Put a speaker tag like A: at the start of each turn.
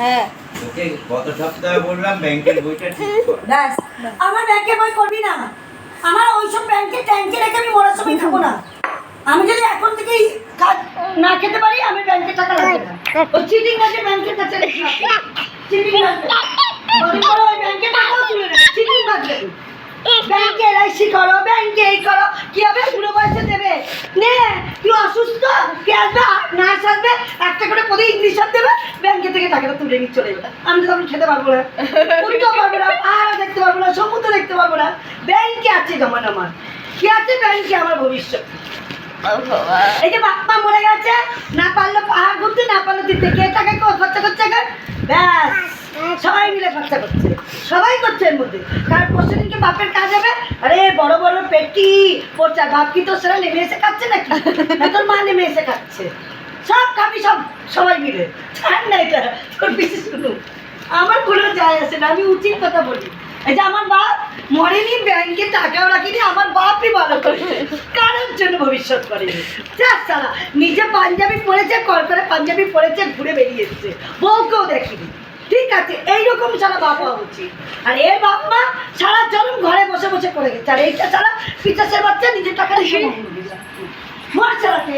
A: হ্যাঁ
B: তোকে গত সপ্তাহে বললাম ব্যাংকের বইটা ঠিক কর।
C: ব্যাস আমার ব্যাংকের বই করবি না। আমার ওইসব ব্যাংকে ট্যাঙ্কে রেখে আমি মরার সময় খাবো না। আমি যদি এখন থেকেই কাজ না খেতে পারি আমি ব্যাংকের টাকা লাগবে না। ওই চিটিং আছে ব্যাংকের কাছে রেখে আসি। চিটিং লাগবে ওই করে ওই ব্যাংকের টাকাও তুলে নেবে চিটিং লাগবে। ব্যাংকে এলআইসি করো ব্যাংকে এই করো কি হবে পুরো পয়সা দেবে নে তুই অসুস্থ কে আসবে নার্স আসবে একটা করে পদে ইংলিশ দেবে ব্যাংকে থেকে টাকাটা তুলে নিয়ে চলে যাবে। আমি তো তখন খেতে পারবো না উঠতে পারবো না পাহাড় দেখতে পারবো না সমুদ্র দেখতে পারবো না। ব্যাংকে আছে জমান আমার কি আছে ব্যাংকে আমার ভবিষ্যৎ। এই যে বাপ মা মরে গেছে না পারলো পাহাড় ঘুরতে না পারলো দিতে কে টাকা খরচা করছে এখন ব্যাস সবাই মিলে খরচা করছে সবাই করছে এর মধ্যে। কারণ পরশুদিনকে বাপের কাজ হবে আরে বড় বড় পেটি পড়ছে আর বাপ কি তোর সেটা নেমে এসে খাচ্ছে নাকি না তোর মা নেমে এসে খাচ্ছে সব খাবি সব সবাই মিলে ছাড় না এটা তোর পিছিয়ে শুনু আমার কোনো যায় আসে না আমি উচিত কথা বলি। এই যে আমার বাপ মরেনি ব্যাংকে টাকাও রাখিনি আমার বাপই ভালো করেছে কারোর জন্য ভবিষ্যৎ করেনি। যাক সারা নিজে পাঞ্জাবি পরেছে করে পাঞ্জাবি পরেছে ঘুরে বেরিয়ে এসছে বউকেও দেখিনি ঠিক আছে এইরকম সারা বাপ হওয়া উচিত। আর এর বাপ মা সারা জন্ম ঘরে বসে বসে করে গেছে আর এইটা ছাড়া পিচাসের বাচ্চা নিজের টাকা রেখে মর ছাড়াকে